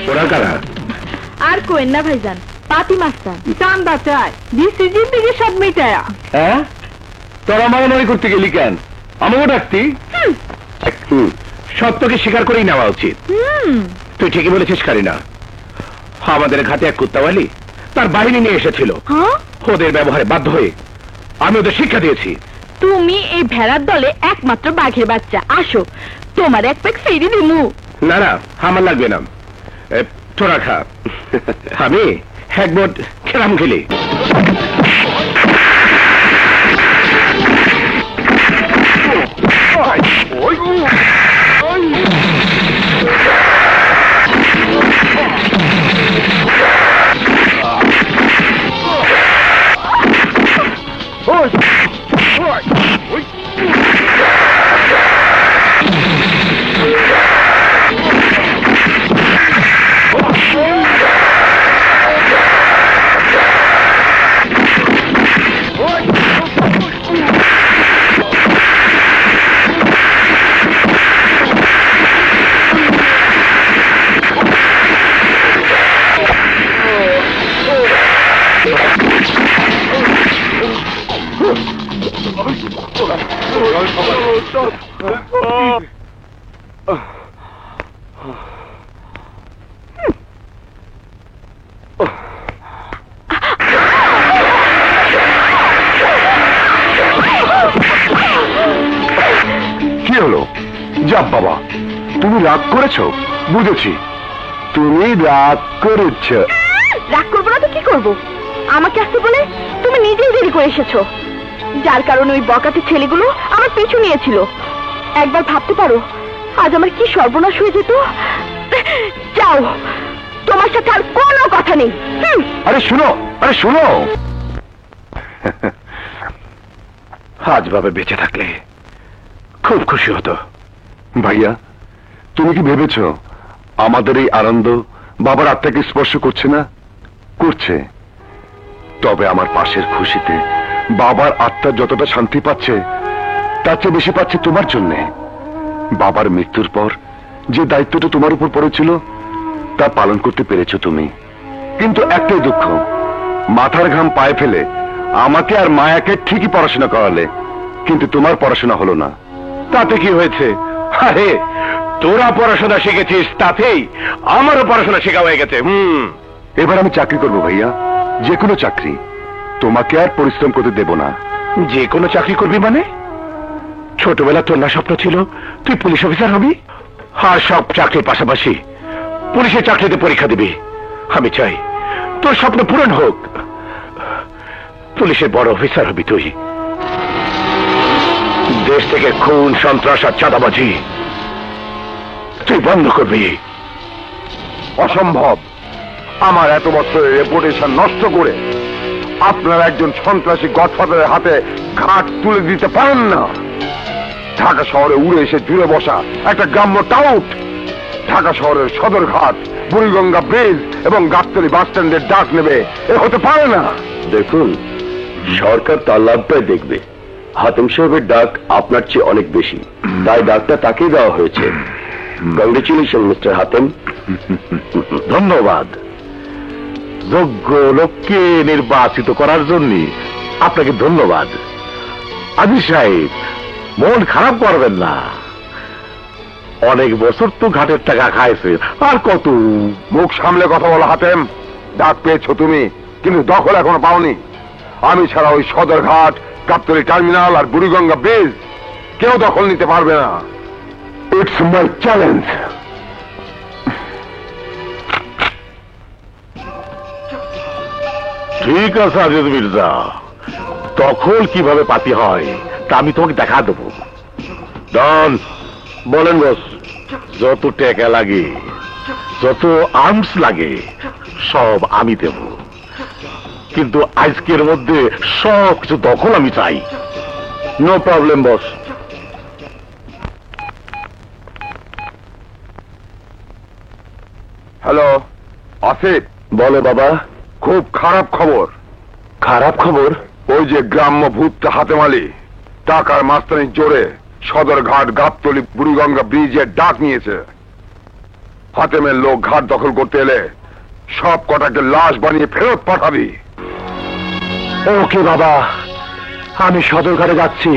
ওরা কারা? আর কোয়েন না ভাইজান, পাতি মাস্টার চান্দা চায়, দিছি জিন্দেগি সব মিটায়া। হ্যাঁ, তোরা মারামারি করতে গেলি কেন? আমাকে ডাকতি? সত্যকে স্বীকার করেই নেওয়া উচিত। তুই ঠিকই বলেছিস কারিনা, আমাদের ঘাটে এক কুত্তাওয়ালি তার বাহিনী নিয়ে এসেছিল। ওদের ব্যবহারে বাধ্য হয়ে আমি ওদের শিক্ষা দিয়েছি। তুমি এই ভেড়ার দলে একমাত্র বাঘের বাচ্চা, আসো তোমার এক প্যাক ফেরি দিমু। না না, আমার লাগবে না, তোরা খা। আমি একবার খেলাম খেলি। কি হলো? যাব বাবা, তুমি রাগ করেছো? বুঝেছি, তুমি রাগ করেছ। রাগ করবো না তো কি করবো? আমাকে আসতে বলে তুমি নিজেই দেরি করে এসেছো, যার কারণে ওই বকাতে ছেলেগুলো আমার পিছু নিয়েছিল। একবার ভাবতে পারো আজ আমার কি সর্বনাশ হয়ে যেত। যাও, তোমার সাথে আর কোনো কথা নেই। আরে শুনো, আরে শুনো, আজ বাবা বেঁচে থাকলে খুব খুশি হতো। ভাইয়া, তুমি কি ভেবেছ আমাদের এই আনন্দ বাবার আত্মাকে স্পর্শ করছে না? করছে। তবে আমার পাশের খুশিতে বাবার আত্মা যতটা শান্তি পাচ্ছে তার চেয়ে বেশি পাচ্ছে তোমার জন্যে। বাবার মৃত্যুর পর যে দায়িত্বটা তোমার উপর পড়েছিল তা পালন করতে পেরেছো তুমি, কিন্তু একটাই দুঃখ, মাথার ঘাম পায়ে ফেলে আমাকে আর মায়াকে ঠিকই পড়াশোনা করালে, কিন্তু তোমার পড়াশোনা হলো না। তাতে কি হয়েছে? আরে তোরা পড়াশোনা শিখেছিস, তাতেই আমারও পড়াশোনা শেখা হয়ে গেছে। এবার আমি চাকরি করব ভাইয়া, যে কোনো চাকরি। তোমাকে আর পরিশ্রম করতে দেব না। যে কোনো চাকরি করবি মানে? ছোটবেলা তোর না স্বপ্ন ছিল তুই পুলিশ অফিসার হবি? আর সব চাকরির পাশাপাশি পুলিশের চাকরিতে পরীক্ষা দিবি। আমি চাই তোর স্বপ্ন পূরণ হোক, পুলিশের বড় অফিসার হবি তুই। দেশ থেকে খুন, সন্ত্রাস আর চাঁদাবাজি তুই বন্ধ করবি। অসম্ভব। আমার এত বছরের রেপুটেশন নষ্ট করে আপনারা একজন সন্ত্রাসী গডফাদারের হাতে ঘাট তুলে দিতে পারেন না। ঢাকা শহরে উড়ে এসে জুড়ে বসা একটা গ্রাম্য টাউট ঢাকা শহরের সদরঘাট, বুড়িগঙ্গা ব্রিজ এবং গাবতলী বাস স্ট্যান্ডের ডাক নেবে, এ হতে পারে না। দেখুন, সরকার তার লাভটাই দেখবে। হাতেম সাহেবের ডাক আপনার চেয়ে অনেক বেশি, তাই ডাকটা তাকেই দেওয়া হয়েছে। Congratulation mister Hatem. ধন্যবাদ। যোগ্য লোককে নির্বাচিত করার জন্য আপনাকে ধন্যবাদ। আজিজ সাহেব, মন খারাপ করবেন না, অনেক বছর তো ঘাটের টাকা খাইছে, আর কত। মুখ সামলে কথা বলো হাতেম। ডাক পেয়েছো তুমি, কিন্তু দখল এখনো পাওনি। আমি ছাড়া ওই সদরঘাট, গাবতলী টার্মিনাল আর বুড়িগঙ্গা ব্রিজ কেউ দখল নিতে পারবে না। It's my challenge. ঠিক আছে আজিজ মির্জা, দখল কিভাবে পাতি হয় তা আমি তোমাকে দেখা দেবো। ডন, বলেন বস। যত টাকা লাগে, যত আর্মস লাগে সব আমি দেব, কিন্তু আজকের মধ্যে সব কিছু দখল আমি চাই। নো প্রবলেম বস। হ্যালো আসিফ। বলো বাবা। খুব খারাপ খবর। খারাপ খবর? ওই যে গ্রাম্য ভূত হাতেম আলী টাকার মাস্তানির জোরে সদরঘাট, গাবতলী, বুড়িগঙ্গা ব্রিজের ডাক নিয়েছে। হাতেমের লোক ঘাট দখল করতে এলে সব কটাকে লাশ বানিয়ে ফেরত পাঠাবি। ওকে বাবা, আমি সদরঘাটে যাচ্ছি।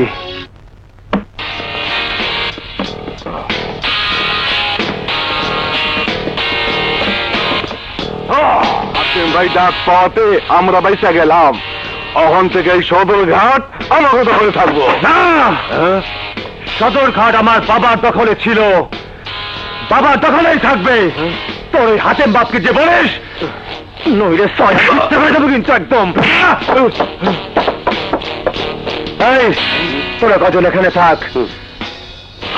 হাতেম ভাই ডাক পাওয়াতে আমরা বাইসা গেলাম। অহন থেকে এই সদরঘাট আমাকে দখলে থাকবো না, সদরঘাট আমার বাবার দখলে ছিল, বাবার দখলেই থাকবে। তোর ওই হাতেম বাপকে যে বলিস নইলে ছয় বুঝতে পেরে দেবো কিন্তু একদম। এই, তোরা কজন এখানে থাক,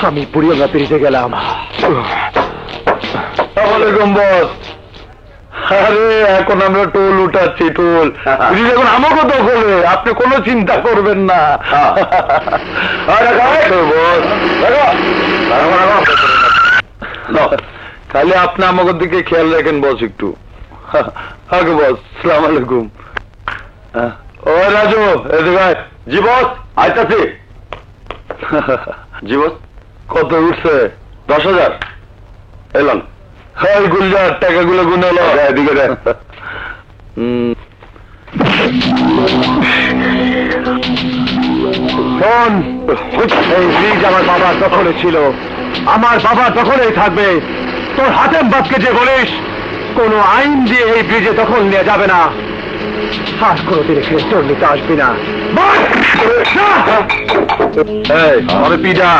আমি বুড়িগঙ্গা পেরিয়ে গেলাম। আসসালামাইকুম বস। আরে এখন আমরা টোল উঠাচ্ছি, টোল এখন আমাকে দখলে, আপনি কোনো চিন্তা করবেন না। খালি আপনি আমাকে দিকে খেয়াল রাখেন বস একটু। আগে বস, সালাম আলাইকুম। ও রাজু, এদিকে আয়। জি বস, আইতাছি। জি বস, কত উঠছে? 10,000 এলাম। হ্যাঁ গুলজার, টাকাগুলো গুনে এলো। এদিকে দেখ। শোন, এই ব্রিজ আমার বাবার দখলে ছিল, আমার বাবার দখলেই থাকবে। তোর হাতেম বাপকে যে বলিস কোন আইন দিয়ে এই ব্রিজে দখল নিয়ে যাবে না, আর কোনোদিন এখানে চোর নিতে আসবি না। পিজা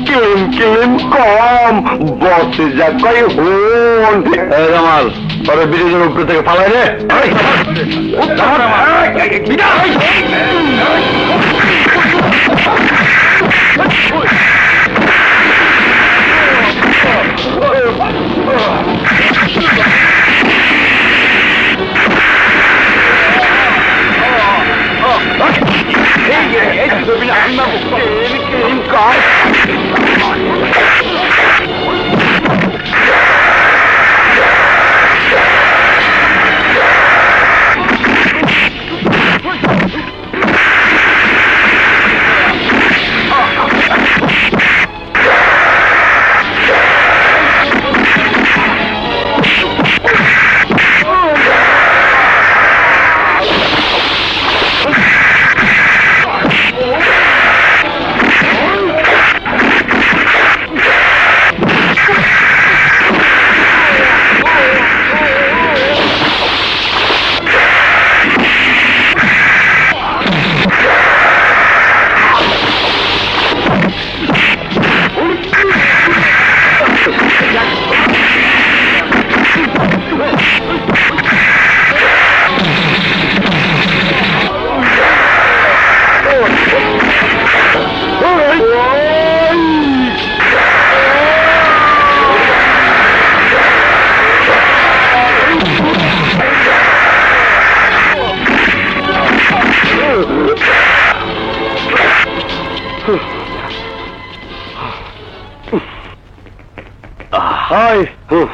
কিলিম কিলিম কম বসে যা কই হন। জামাল, পরে ব্রিজের উপর থেকে ফালাই রে।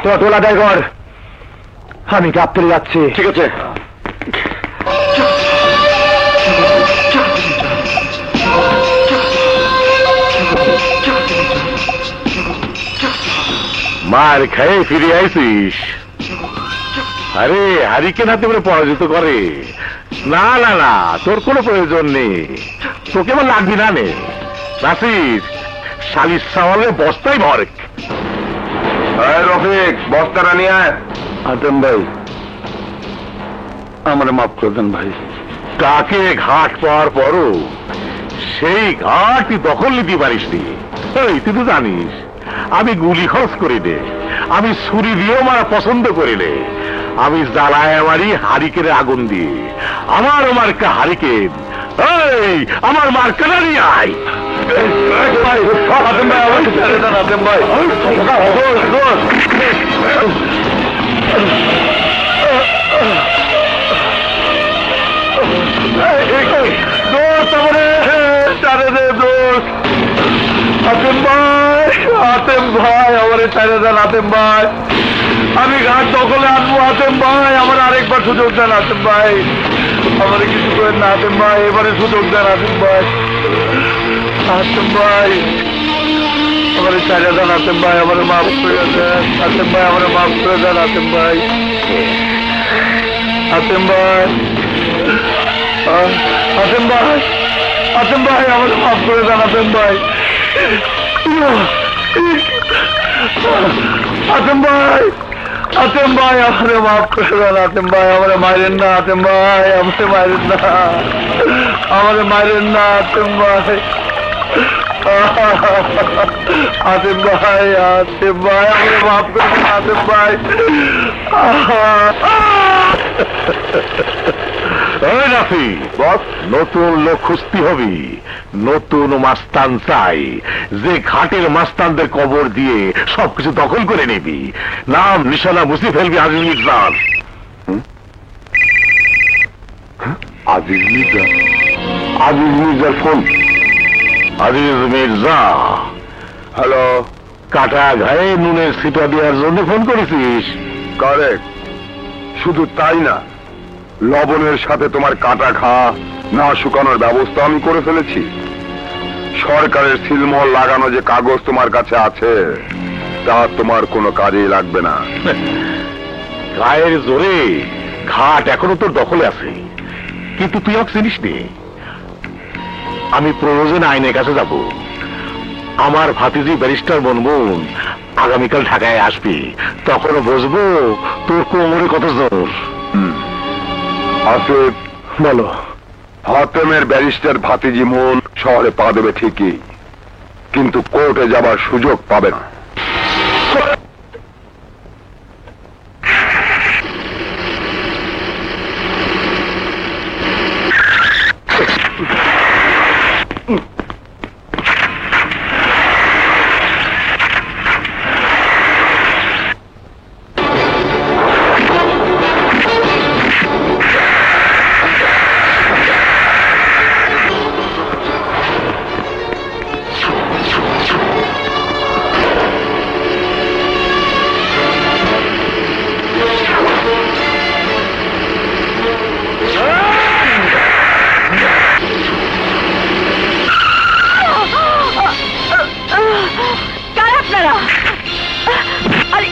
তোরা টোলা দেয় ঘর, আমি গাবতলি যাচ্ছি। ঠিক আছে। মার খেয়ে ফিরে আইছিস? আরে হারিকেন হাতে করে পরাজিত করে? না না না, তোর কোনো প্রয়োজন নেই, তোকে আমার লাগবি না। নে নাসির, শালির সাওয়ালে বস্তাই ভর। রফিক, বস্তাটা নিয়ে আয়। হাতেম ভাই, আমার মাফ করে দেন ভাই। কাকে ঘাট পাওয়ার পরও সেই ঘাট তুই দখল নিতে পারিস নি। এই তুই তো জানিস আমি গুলি খরচ করি নে, আমি ছুরি দিয়েও মারা পছন্দ করি নে, আমি জ্বালায় আমারই হারিকেনের আগুন দিয়ে। আমার মার্কা হারিকেন, এই আমার মার্কাটা নিয়ে আয়। হাতেম ভাই, আমাকে ছেড়ে দেন। হাতেম ভাই, হাতেম ভাই আমার ছেড়ে দেন। হাতেম ভাই, আমি ঘাট দখলে আনবো। হাতেম ভাই, আমার আরেকবার সুযোগ দেন। হাতেম ভাই, আমার কিছু করেন না। হাতেম ভাই, এবারে সুযোগ দেন। হাতেম ভাই, হাতেম ভাই, ছেড়ে দেন আসিম ভাই, আমার মাফ করে দেন আসিম ভাই, আমার মাফ করে দেন আসিম ভাই। আসিম ভাই, আসিম ভাই, আসিম ভাই, আমার মাফ করে দেন আসিম ভাই। আসিম ভাই, আসিম ভাই, আমারে মাফ করে দেন আসিম ভাই, আমারে মারেন না আসিম ভাই, আমারে মারেন না, আমারে মারেন না আসিম ভাই। আসিম ভাই, আসিম ভাই, আমারে মাফ করে দেন আসিম ভাই। ওই রাফি বস, নতুন লোক খুঁজতে হবি, নতুন মাস্তান চাই, যে ঘাটের মাস্তানদের কবর দিয়ে সবকিছু দখল করে নিবি, নাম নিশানা মুছে ফেলবি আজিজ মির্জার। আজিজ মির্জা? আজিজ মির্জার ফোন? আজিজ মির্জা, হ্যালো, কাটা ঘায়ে নুনের ছিটা দেওয়ার জন্য ফোন করেছিস? কারেক্ট। শুধু তাই না, লবণের সাথে তোমার কাটা খাওয়া না শুকানোর ব্যবস্থা আমি করে ফেলেছি। সরকারের সিলমোহর লাগানো যে কাগজ তোমার কাছে আছে, তা তোমার কোনো কাজেই লাগবে না। গায়ের জোরে ঘাট এখনো তোর দখলে আছে, কিন্তু তুই আমাকে চিনিস নে। আমি প্রয়োজনে আইনের কাছে যাব। আমার ভাতিজি ব্যারিস্টার মনমুন আগামীকাল ঢাকায় আসবি, তখন বুঝবো তোর কোমরে কত জোর। আসিফ, বলো। হাতেমের ব্যারিস্টার ভাতিজি মন শহরে পা দেবে ঠিকই, কিন্তু কোর্টে যাবার সুযোগ পাবে না। কার আপনারা? আরে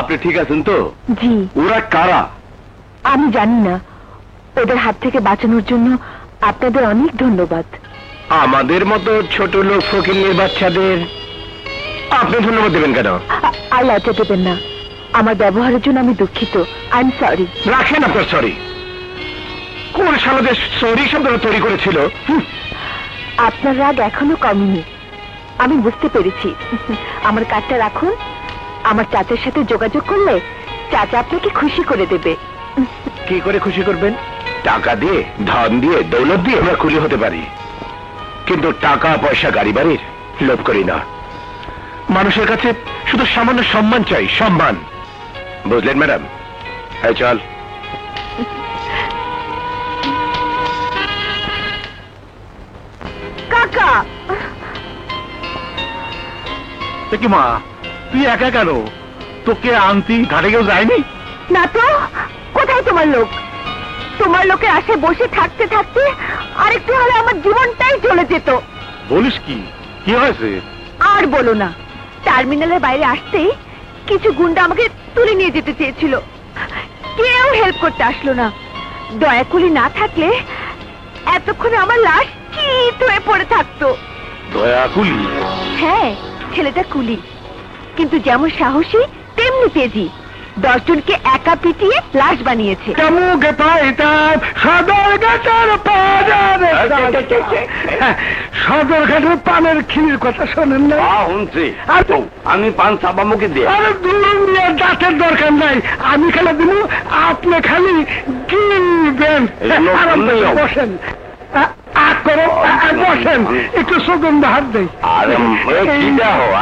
আপনি ঠিক আছেন তো? জি, ওরা কারা? আমি জানি না। ওদের হাত থেকে বাঁচানোর জন্য আপনাদের অনেক ধন্যবাদ। আমাদের মতো ছোট লোক ফকিরের বাচ্চাদের আপনি ধন্যবাদ দেবেন কেন? আর লজ্জা দেবেন না, আমার ব্যবহারের জন্য আমি দুঃখিত। I am sorry. রাখেন আপনার সরি। কোন সালাদের সরি শব্দটা তৈরি করেছিল? আপনার রাগ এখনো কমেনি, আমি বুঝতে পেরেছি। আমার কার্ডটা রাখুন, আমার চাচার সাথে যোগাযোগ করলে চাচা আপনাকে খুশি করে দেবে। কি করে খুশি করবেন? টাকা দিয়ে, ধন দিয়ে, দৌলত দিয়ে আমরা খুশি হতে পারি, কিন্তু টাকা পয়সা গাড়ি বাড়ির লোভ করি না। মানুষের কাছে শুধু সামান্য সম্মান চাই, সম্মান। বুঝলেন ম্যাডাম? এই চল। কি মা, তুই একা কেন? তোকে আনতি ঘাটে কেউ যায়নি? না তো, কোথায় তোমার লোক? তোমার লোকের আশে বসে থাকতে থাকতে আরেকটু হলে আমার জীবনটাই চলে যেত। বলিস কি? কি হয়েছে? আর বলো না, টার্মিনালের বাইরে আসতেই কিছু গুন্ডা আমাকে তুলে নিয়ে যেতে চেয়েছিল। কেউ হেল্প করতে আসলো না। দয়াকুলি না থাকলে এতক্ষণে আমার লাশ চিত হয়ে পড়ে থাকতো। দয়াকুলি? হ্যাঁ, ছেলেটা কুলি, কিন্তু যেমন সাহসী তেমনি তেজি। 10 জনকে একা পিটিয়ে লাশ বানিয়েছে। সদরঘাটের পানের খিলির কথা শোনেন না? শুনছি। আমি পান চাপামুখে দিয়ে আরে দাঁতের দরকার নাই, আমি খালি দিব, আপনি খালি গিলবেন। বসেন, বসেন, একটু সুগন্ধ হাত দেই। আরে কিটা হয়?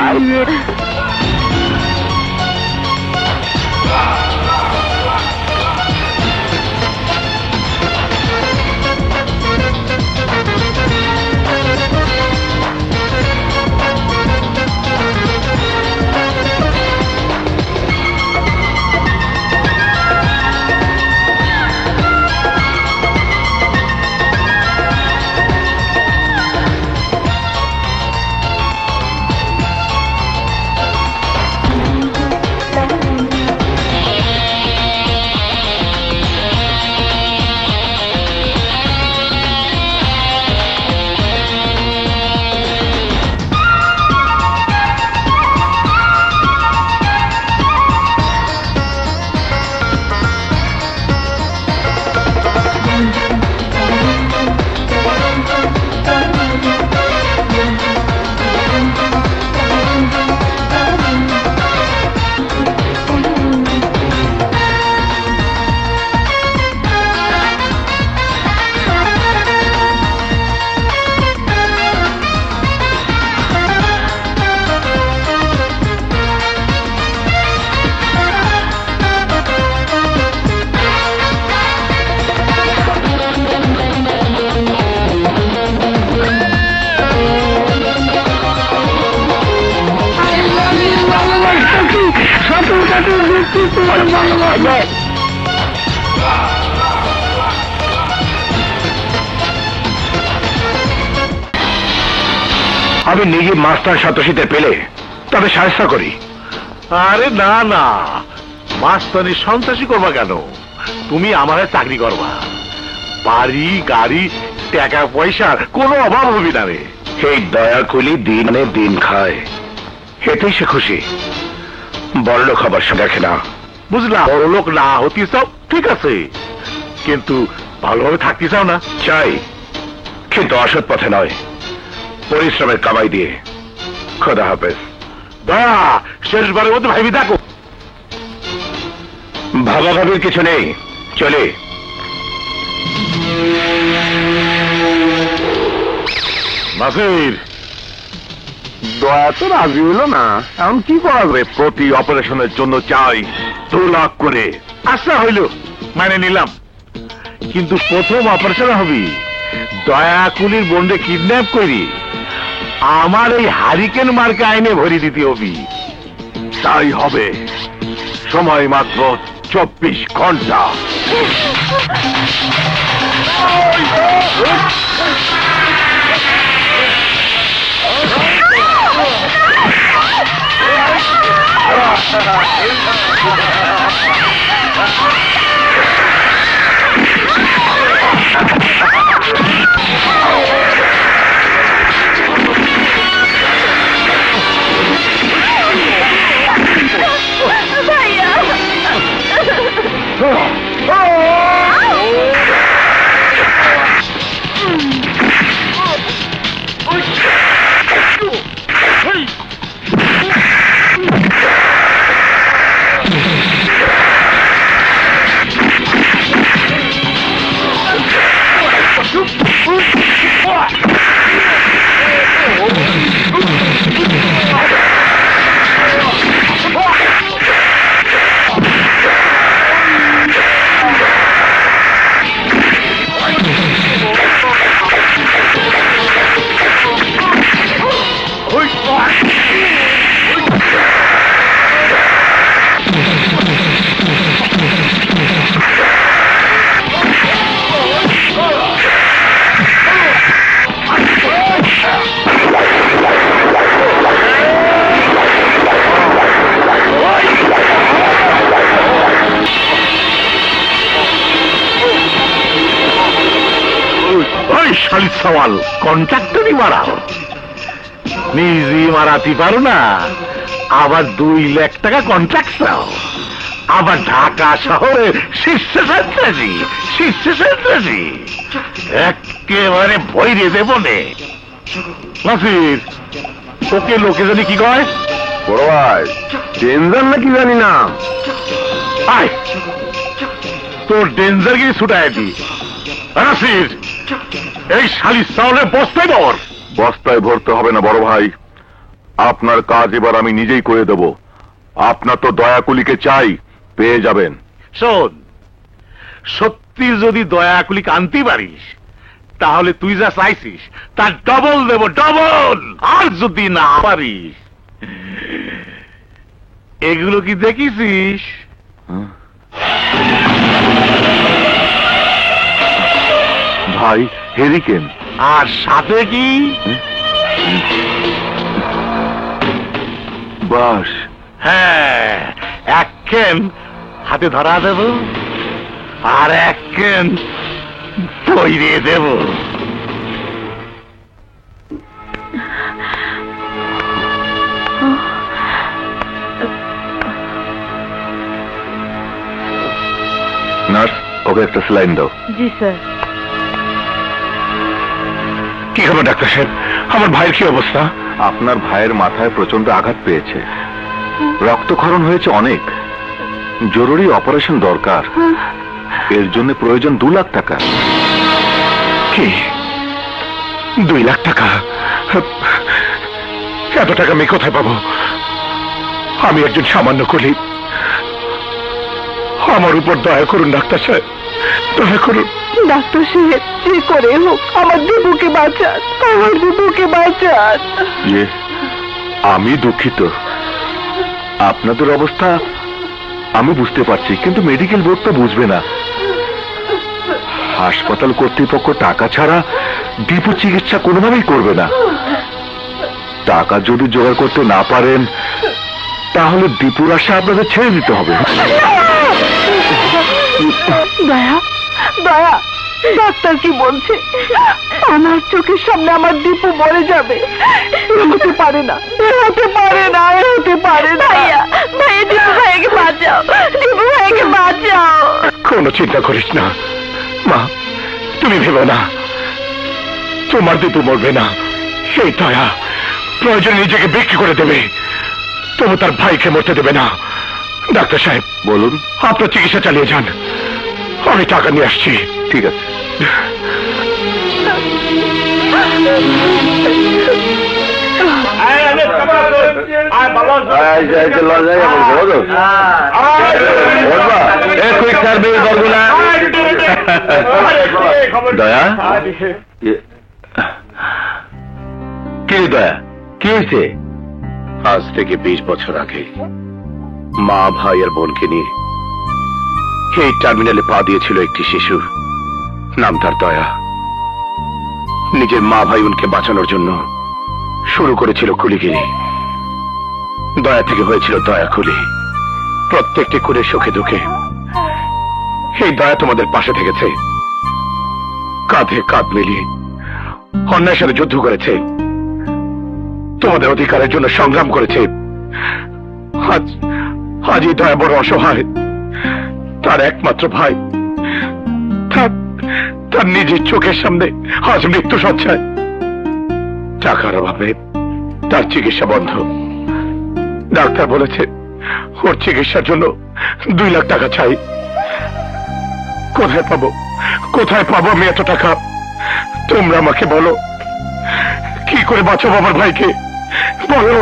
আমি নিজে মাস্টার সতোষীতে পেলে তবে সাহায্য করি। আরে না না, মাস্তানি সন্ত্রাসী করবা কেন? তুমি আমার চাকরি করবা, বাড়ি গাড়ি টাকা পয়সার কোনো অভাব হবি না রে। এই দয়াকুলি দিনে দিন খায়, এতেই সে খুশি। বড়লোক হবার দেখে না। বুঝলাম, বড় লোক না হতে চাও, ঠিক আছে, কিন্তু ভালোভাবে থাকতে চাও না? চাই, কিন্তু অসৎ পথে নয়, পরিশ্রমের কামাই দিয়ে। খোদা হাফেজ। দয়া, শেষবারের মতো ভাবি দেখো। ভাবাভাবির কিছু নেই, চলে। নাসির, দয়া তো রাজি হইল না, এখন কি করা যাবে? প্রতি অপারেশনের জন্য চাই 2 লাখ করে। আচ্ছা হইল, মানে নিলাম, কিন্তু প্রথম অপারেশন হবি দয়াকুলির বন্ডে কিডন্যাপ করি আমার এই হারিকেন মার্কা আইনে ভরি দিতে হবি। তাই হবে, সময় মাত্র 24 ঘন্টা। ভাইয়া শালি সওয়াল কন্ট্রাক্টরই মারাও, নিজে মারাতে পারো না, আবার 2 লাখ টাকা কন্ট্রাক্ট চাও, আবার ঢাকা শহরে শীর্ষ সন্ত্রাসী একেবারে ভয়রে দেব নে। নাসির, ওকে লোকে জানি কি কয়? বড় ভাই ডেঞ্জার নাকি জানি না। আয় তোর ডেঞ্জার গিয়ে ছুটায় দি। নাসির, এই শালি সাওয়ালের বস্তায় ভর। বস্তায় ভরতে হবে না বড় ভাই, আপনার কাজ এবার আমি নিজেই করে দেব। আপনার তো দয়াকুলিকে চাই, পেয়ে যাবেন। শোন, সত্যি যদি দয়াকুলিকে আনতে পারিস তাহলে তুই যা চাইছিস তার ডবল দেব, ডবল। আর যদি না পারিস, এগুলো কি দেখিস? ভাই হেরিকেন, আর সাথে কি? বাস। হ্যাঁ, এক কেন হাতে ধরা দেব, আর এক কেন তৈরি দেব। নার্স, ওকে একটা স্যালাইন দাও। জি স্যার। কি খবর ডাক্তার সাহেব, আমার ভাইয়ের কি অবস্থা? আপনার ভাইয়ের মাথায় প্রচন্ড আঘাত পেয়েছে, রক্তক্ষরণ হয়েছে অনেক, জরুরি অপারেশন দরকার। এর জন্য প্রয়োজন 2 লাখ টাকা। কি 2 লাখ টাকা? এত টাকা আমি কোথায় পাবো? আমি একজন সামান্য কুলি, আমার উপর দয়া করুন ডাক্তার সাহেব, দয়া করুন। ডাক্তার সাহেব, যে করে হোক আমার দেবুকে বাঁচান, আমার দেবুকে বাঁচান। আমি দুঃখিত, আপনাদের অবস্থা আমি বুঝতে পারছি, কিন্তু মেডিকেল বোর্ড তো বুঝবে না। হাসপাতাল কর্তৃপক্ষ টাকা ছাড়া দীপু চিকিৎসা কোনোভাবেই করবে না। টাকা যদি জোগাড় করতে না পারেন তাহলে দীপুর আশা আপনাদের ছেড়ে দিতে হবে। দয়া, দয়া, ডাক্তার কি বলছে? আমার চোখের সামনে আমার দীপু মরে যাবে। হতে পারে না, হতে পারে না, হতে পারে না। ভাইয়া, ভাইয়া, দীপু ভাইকে বাঁচাও, দীপু ভাইকে বাঁচাও। কোনো চিন্তা করিস না মা, তুমি ভেবো না, তোমার দীপু মরবে না। সেই দয়া প্রয়োজনে নিজেকে বিক্রি করে দেবে, তবু তার ভাইকে মরতে দেবে না। ডাক্তার সাহেব বলুন। আপনার চিকিৎসা চালিয়ে যান, আমি টাকা নিয়ে আসছি। ঠিক আছে। দয়া, কি দয়া, কি হয়েছে? আজ থেকে 20 বছর আগে মা, ভাই আর বোনকে নিয়ে এই টার্মিনালে পা দিয়েছিল একটি শিশু, নাম তার দয়া। নিজের মা ভাই বোনকে বাঁচানোর জন্য শুরু করেছিল কুলিগিরি। দয়া থেকে হয়েছিল দয়া কুলি। প্রত্যেকটি কুলের সুখে দুঃখে এই দয়া তোমাদের পাশে থেকেছে, কাঁধে কাঁধ মিলিয়ে অন্যায়ের সাথে যুদ্ধ করেছে, তোমাদের অধিকারের জন্য সংগ্রাম করেছে। আজ এই দয়া বড় অসহায়, তার একমাত্র ভাই তার নিজের চোখের সামনে আজ মৃত্যু সজ্জায়। টাকার অভাবে তার চিকিৎসা বন্ধ। ডাক্তার বলেছে ওর চিকিৎসার জন্য 2 লাখ টাকা চাই। কোথায় পাবো, কোথায় পাবো আমি এত টাকা? তোমরা আমাকে বলো, কি করে বাঁচাবো আমার ভাইকে, বলো।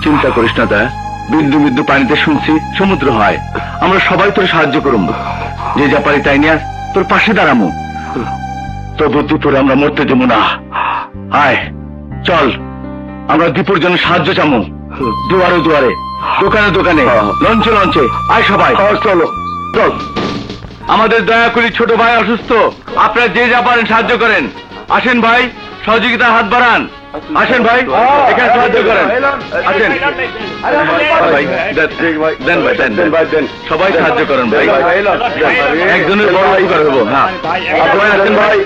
চিন্তা করিস না দয়া, বিন্দু বিন্দু পানিতে শুনছি সমুদ্র হয়। আমরা সবাই তোর সাহায্য করব, যে যা পারি তাই নিয়ে তোর পাশে দাঁড়ামো। তবু দীপুরে আমরা মরতে দেব না। আয় চল, আমরা দীপুর জন্য সাহায্য চামো, দুয়ারে দুয়ারে, দোকানে দোকানে, লঞ্চে লঞ্চে। আয় সবাই চলো, চল। আমাদের দয়াকুলি ছোট ভাই অসুস্থ, আপনারা যে যা পারেন সাহায্য করেন। আসেন ভাই, সহযোগিতার হাত বাড়ান। আসেন ভাই, এখানে সাহায্য করেন। আসেন ভাই, দেন ভাই, দেন। সবাই সাহায্য করেন ভাই, একজনের বড় উপকার হবো। হ্যাঁ সবাই আসেন ভাই,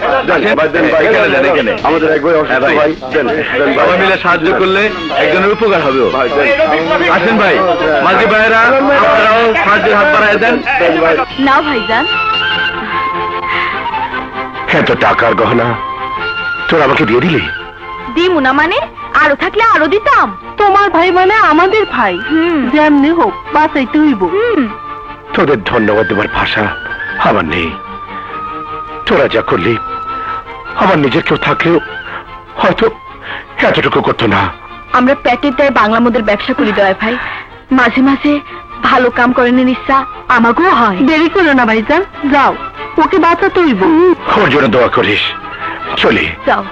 এখানে দেন, এখানে আমাদের এক ভাই অসুস্থ ভাই, দেন সবাই মিলে সাহায্য করলে একজনের উপকার হবে। আসেন ভাই, মাঝি ভাইয়েরা আপনারাও সাহায্যের হাত বাড়ায় দেন। নাও ভাইজান। এত টাকার গহনা তোর আমাকে দিয়ে দিলি? দিমু না মানে? আরো থাকলে আরো দিতাম। তোমার ভাই মানে আমাদের ভাই, যেমনি হোক বাঁচাইতে হইব। তোদের ধন্যবাদ দেবার ভাষা আমার নেই। তোরা যা করলি আমার নিজের কেউ থাকলেও হয়তো এতটুকু করতো না। আমরা পেটের দায়ে বাংলা মদের ব্যবসা করি দয়া ভাই। মাঝে মাঝে ভালো কাম করেন ইচ্ছা আমাকেও হয়। দেরি করো না ভাইজান, যাও, ওকে বাঁচাতে হইব। ওর জন্য দোয়া করিস। চলি। যাও।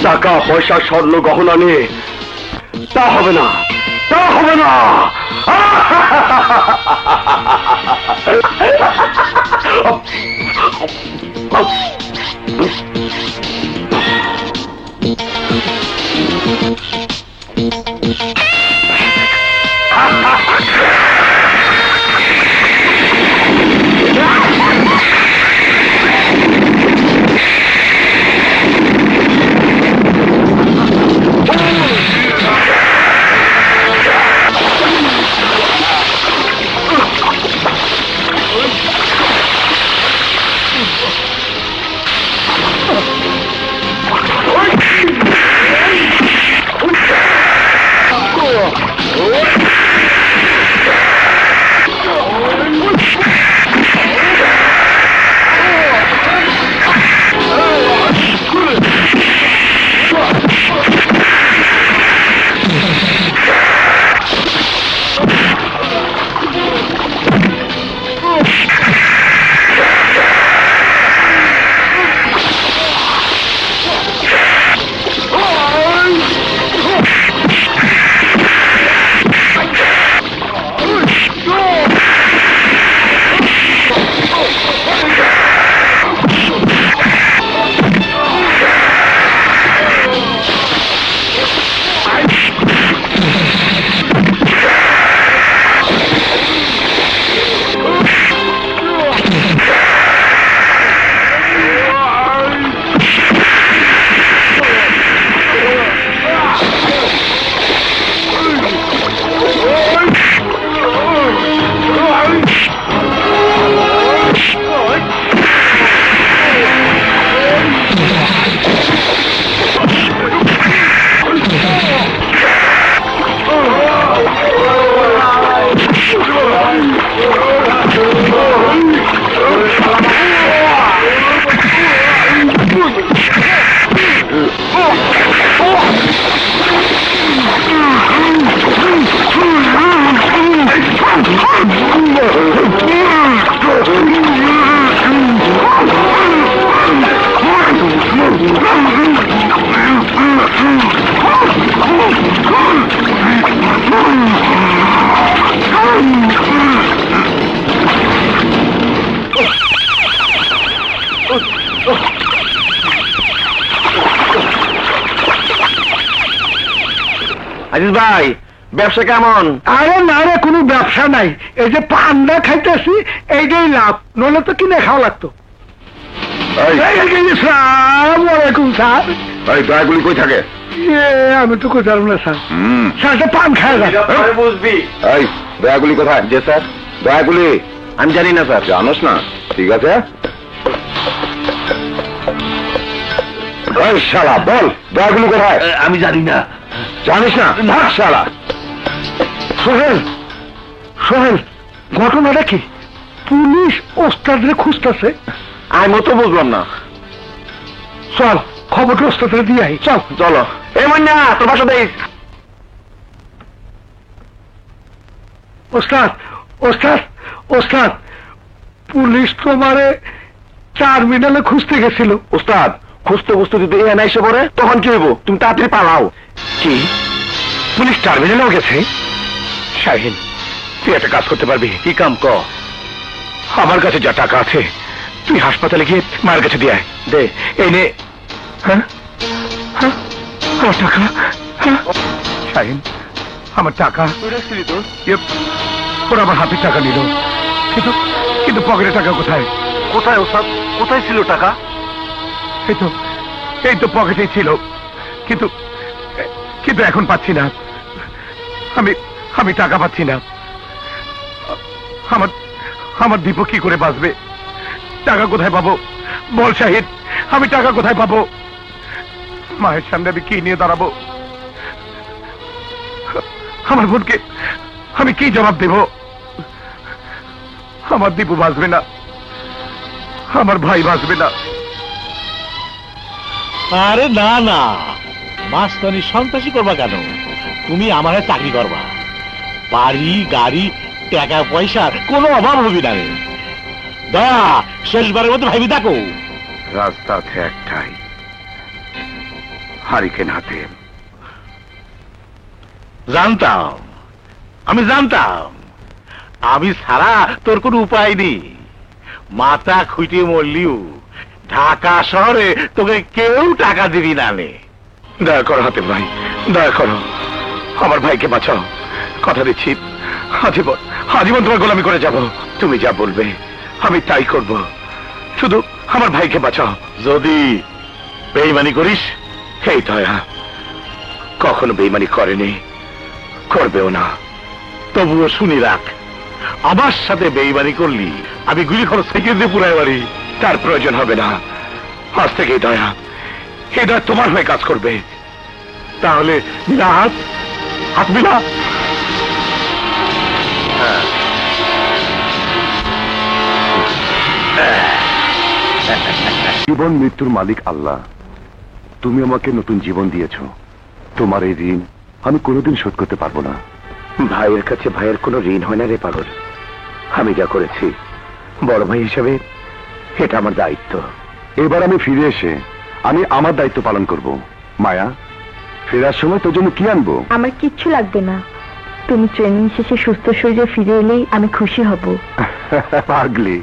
টাকা পয়সা স্বর্ণ গহনা নিয়ে তা হবে না, তা হবে না। আজিজ ভাই, ব্যবসা কেমন? আরে না রে, কোনো ব্যবসা নাই। এই যে পান্ডা খাইতেছি এইটাই লাভ, নইলে তো কিনে খাওয়া লাগতো। সালামালাইকুম স্যার। এই দয়াগুলি কই থাকে? আমি তো কোথাও না স্যার। হুম, স্যার একটা পান খায় না। বুঝবি? এই দয়াগুলি কোথায়? যে স্যার, দয়াগুলি আমি জানি না স্যার। জানোস না? ঠিক আছে, এই শালা বল দয়াগুলি কোথায়? আমি জানি না। জানিস না? ভাগ শালা। সোহেল, সোহেল, ঘটনাটা কি? পুলিশ ওস্তাদরে খুঁজতেছে। আমি তো বুঝলাম না। চল খবরটা ওস্তাদরে দিয়ে আই, চল। চলো। এই মান্না, তোর বাসা দেখ। ওস্তাদ, ওস্তাদ, ওস্তাদ, পুলিশ তোমারে টার্মিনালে খুঁজতে গেছিল। উস্তাদ, খুঁজতে খুঁজতে যদি এ না এসে পড়ে তখন কি হইব? তুমি তাড়াতাড়ি পালাও। কি? পুলিশ টার্মিনালেও গেছে? শাহিন, তুই একটা কাজ করতে পারবি? কি কাম ক? আমার কাছে যা টাকা আছে তুই হাসপাতালে গিয়ে মায়ের কাছে দিয়ে আয়। দে। এই নে। হ্যাঁ, হ্যাঁ, আমার টাকা। হ্যাঁ? শাহিন, আমার টাকা। ওরা আমার হাতের টাকা নিল, কিন্তু কিন্তু পকেটে টাকা কোথায়? কোথায় ওস্তাদ? কোথায় ছিল টাকা? এই তো পকেটেই ছিল, কিন্তু কিন্তু এখন পাচ্ছি না। আমি টাকা পাচ্ছি না। আমার আমার দীপক কি করে বাঁচবে? টাকা কোথায় পাবো বল শাহিদ, আমি টাকা কোথায় পাবো? মায়ের সামনে আমি কি নিয়ে দাঁড়াবো? আমার বোনকে আমি কি জবাব দেব? আমার দীপু বাঁচবে না, আমার ভাই বাঁচবে না। আরে না না, মাস্তানি সন্ত্রাসী করবা কেন? তুমি আমার চাকরি করবা, বাড়ি গাড়ি টাকা পয়সার কোনো অভাব হবি না রে। দয়া, শেষবারের মতো ভাবি দেখো। রাস্তা আছে একটাই, হারিকেন হাতে। জানতাম, আমি জানতাম, আমি ছাড়া তোর কোনো উপায় নেই। মাথা খুঁটে মরলিও ঢাকা শহরে তোকে কেউ টাকা দিবি না নে। দয়া করো হাতিম ভাই, দয়া করো, আমার ভাইকে বাঁচাও। কথা দিচ্ছি আজীবন আজীবন তোমার গোলামি করে যাব। তুমি যা বলবে আমি তাই করব, শুধু আমার ভাইকে বাঁচাও। যদি বেইমানি করিস, এই দয়া কখনো বেইমানি করেনি, করবেও না। তবুও শুনি রাখ, আমার সাথে বেইমানি করলি আমি গুলি খরচ থেকে দিয়ে পুরাই বাড়ি। তার প্রয়োজন হবে না, আজ থেকে এই দয়া তোমার হয়ে কাজ করবে। তাহলে মিলা হাত, হাত মিলা। জীবন মৃত্যুর মালিক আল্লাহ। তুমি আমাকে নতুন জীবন দিয়েছ, তোমার এই ঋণ আমি কোনোদিন শোধ করতে পারবো না। ভাইয়ের কাছে ভাইয়ের কোনো ঋণ হয় না রে পাগল। আমি যা করেছি বড় ভাই হিসেবে এটা আমার দায়িত্ব। এবার আমি ফিরে এসে আমি আমার দায়িত্ব পালন করব। মায়া, ফেরার সময় তোর জন্য কি আনবো? আমার কিচ্ছু লাগবে না, তুমি ট্রেনিং শেষে সুস্থ শরীরে ফিরে এলেই আমি খুশি হব। পাগলি,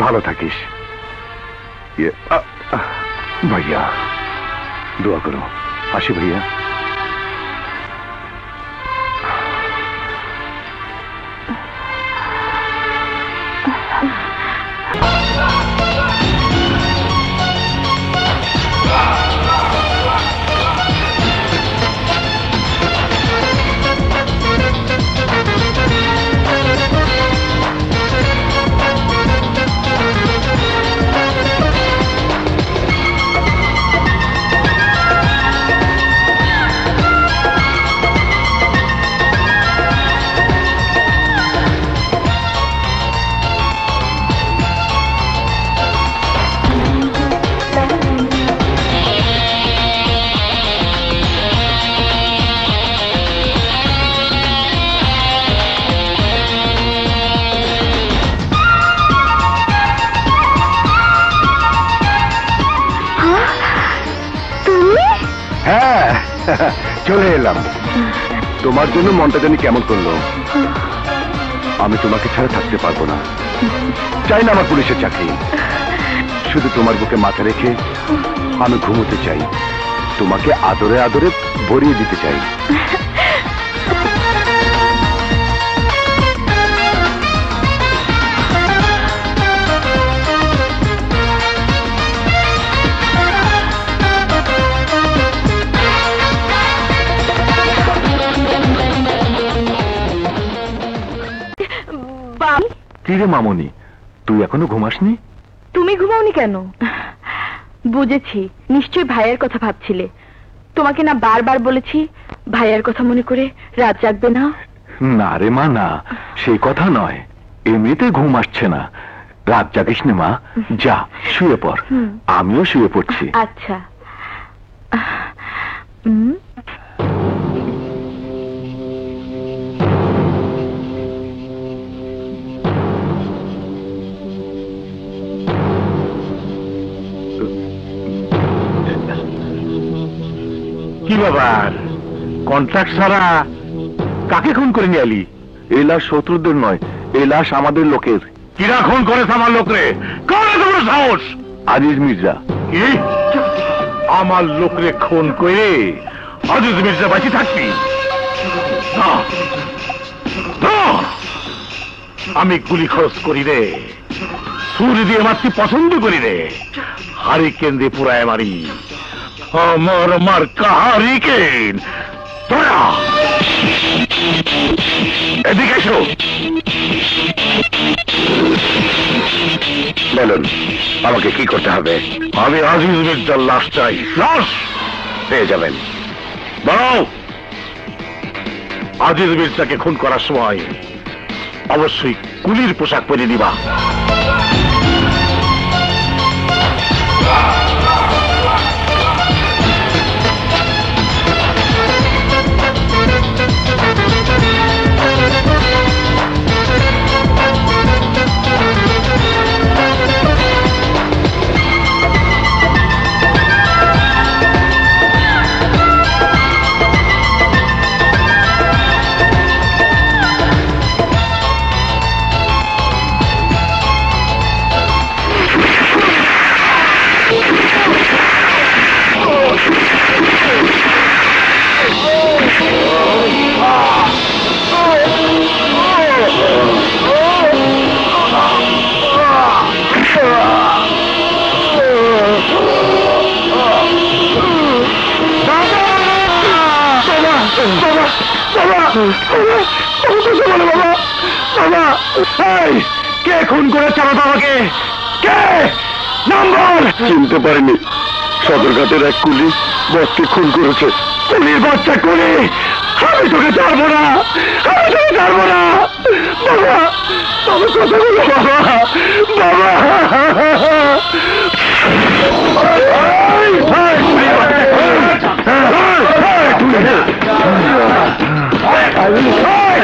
ভালো থাকিস। ভাইয়া, দোয়া করো। আসি ভাইয়া। হ্যাঁ, চলে এলাম। তোমার জন্য মনটা জানি কেমন করলো। আমি তোমাকে ছাড়া থাকতে পারবো না, চাই না আমার পুলিশের চাকরি। শুধু তোমার বুকে মাথা রেখে আমি ঘুমোতে চাই, তোমাকে আদরে আদরে ভরিয়ে দিতে চাই। বাম, কি রে মামনি, তুই এখনো ঘুমাসনি? তুমি ঘুমাওনি কেন? বুঝেছি, নিশ্চয়ই ভাইয়ের কথা ভাবছিলে। তোমাকে না বারবার বলেছি ভাইয়ের কথা মনে করে রাত জাগবে না। না রে মা, না, সেই কথা নয়, এমনিতে ঘুম আসছে না। রাত জাগিস নে মা, যা শুয়ে পড়। আমিও শুয়ে পড়ছি। আচ্ছা। কি ব্যাপার, কন্ট্রাক্ট ছাড়া কাকে খুন করে নিয়ে এলি? এই লাশ শত্রুদের নয়, এই লাশ আমাদের লোকের। কিরা খুন করেছে আমার লোকরে? কারা তোমার সাহস? আজিজ মির্জা। কি আমার লোকরে খুন করে আজিজ মির্জা বাঁচি থাকবি না? না! আমি গুলি খরচ করি রে, ছুরি দিয়ে মারতে পছন্দ করি রে, হারিকেন দিয়ে পুরায় মারি। আমার মার্কা হারিকেন। তোরা এদিকে এসো। বলুন আমাকে কি করতে হবে? আমি আজিজ মির্জার লাশ চাই। লাশ পেয়ে যাবেন। বলো, আজিজ মির্জাকে খুন করার সময় অবশ্যই কুলির পোশাক পরে নিবা। কে খুন করেছে আমার বাবাকে? কে? নাম বল। চিনতে পারিনি, সদরঘাটের এক কুলি বসকে খুন করেছে। কুলির বাচ্চা কুলি, আমি তোকে ছাড়বো না, আমি তোকে ছাড়বো না। বাবা, বাবা কথা বলো বাবা, বাবা।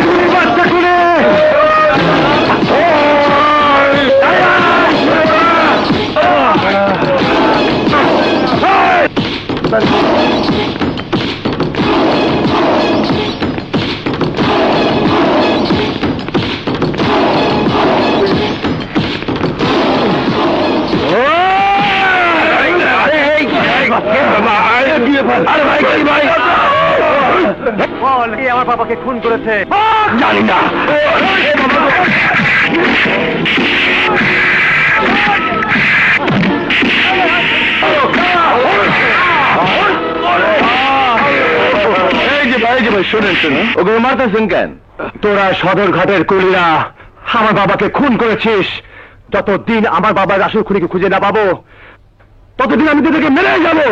কুলি বাচ্চা কুলি, আমার বাবাকে খুন করেছে? জানি না। ওগুলো মারতেছেন কেন? তোরা সদরঘাটের কুলিরা আমার বাবাকে খুন করেছিস। যতদিন আমার বাবার আসল খুনিকে খুঁজে না পাবো, ততদিন আমি তোদেরকে মেরে যাবো।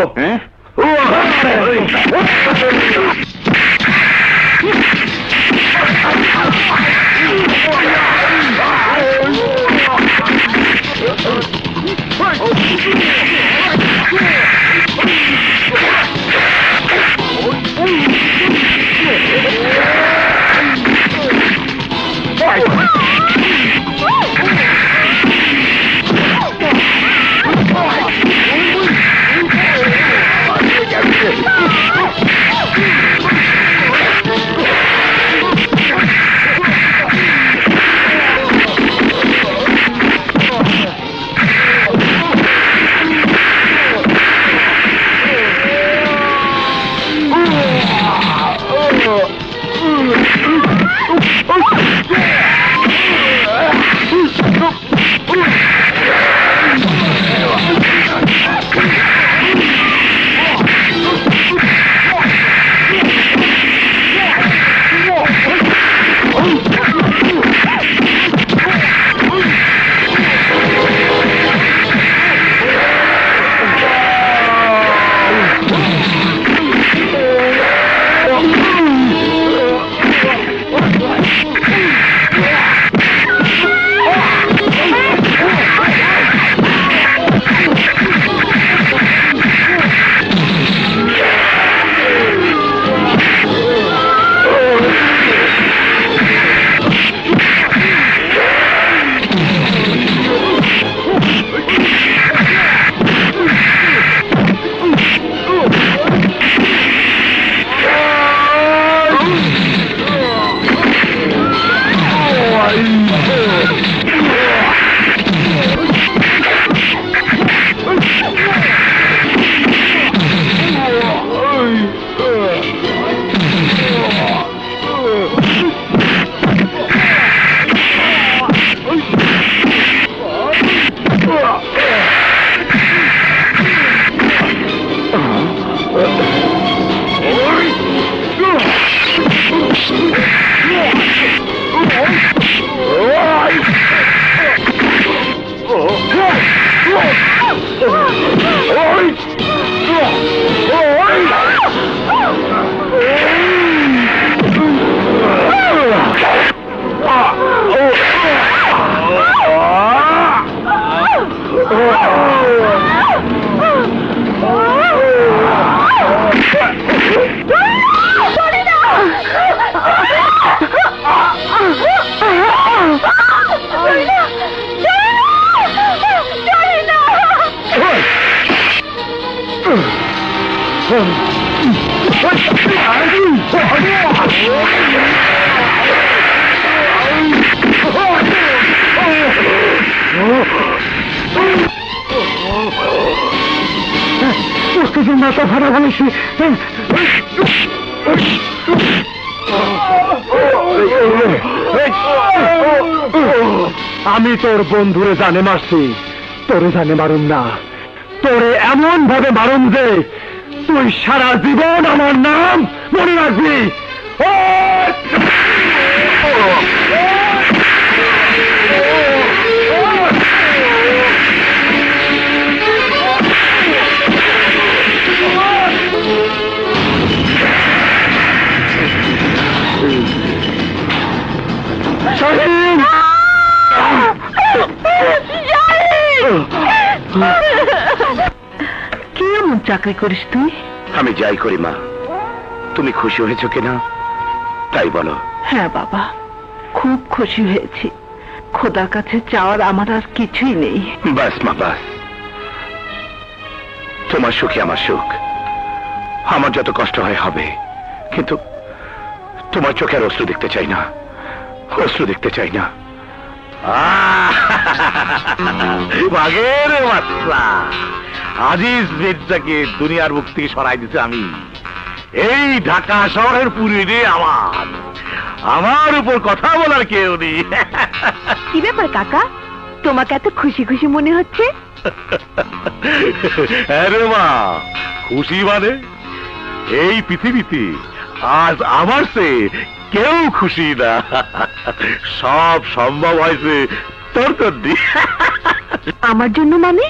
মাথা ফাটা ফেলেছি। আমি তোর বন্ধুরে জানে মারছি, তোরে জানে মারুম না। তোরে এমন ভাবে মারুম যে তুই সারা জীবন আমার নাম মনে রাখবি। কি এমন চাকরি করিস তুই? আমি যাই করি মা, তুমি খুশি হয়েছো কিনা তাই বলো। হ্যাঁ বাবা, খুব খুশি হয়েছি। খোদার কাছে চাওয়ার আমার আর কিছুই নেই। বাস মা বাস, তোমার সুখে আমার সুখ। আমার যত কষ্ট হয় হবে, কিন্তু তোমার চোখে আর অশ্রু দেখতে চাই না, অশ্রু দেখতে চাই না। বাঘের বাচ্চা আজিজ মির্জাকে দুনিয়ার মুখ থেকে সরাই দিতে আমি। এই ঢাকা শহরের পুরীরে আমার উপর কথা বলার কেউ নেই। কি ব্যাপার কাকা, তোমাকে এত খুশি খুশি মনে হচ্ছে? আরে মা, খুশি মানে এই পৃথিবীতে আজ আমার চেয়ে কেউ খুশি না। সব সম্ভব হয়েছে তোর জন্য। আমার জন্য মানে?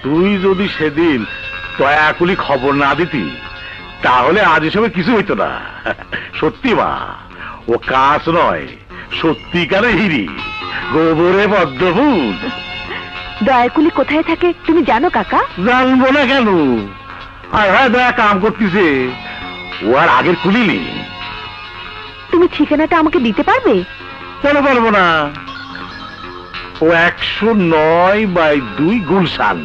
তুই যদি সেদিন দয়াকুলি খবর না দিতি তাহলে আজ এসবে কিছু হইতো না। সত্যি মা, ও কাজ নয়, সত্যিকারে হিরি, গোবরে পদ্মফুল। দয়াকুলি কোথায় থাকে তুমি জানো কাকা? জানবো না কেন? আর হ্যাঁ, দয়া কাম করতেছে, ও আর আগের কুলি নেই। তুমি ঠিকানাটা আমাকে দিতে পারবে? কেন পারবো না? ও 109/2 গুলশান।